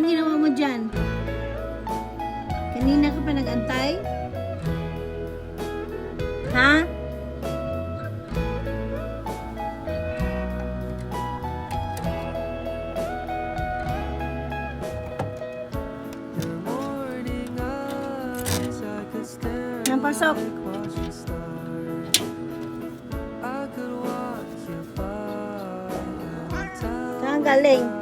Anong ginawa mo dyan? Kanina ka pa nag-antay? Ha? Nang pasok. Saan galing?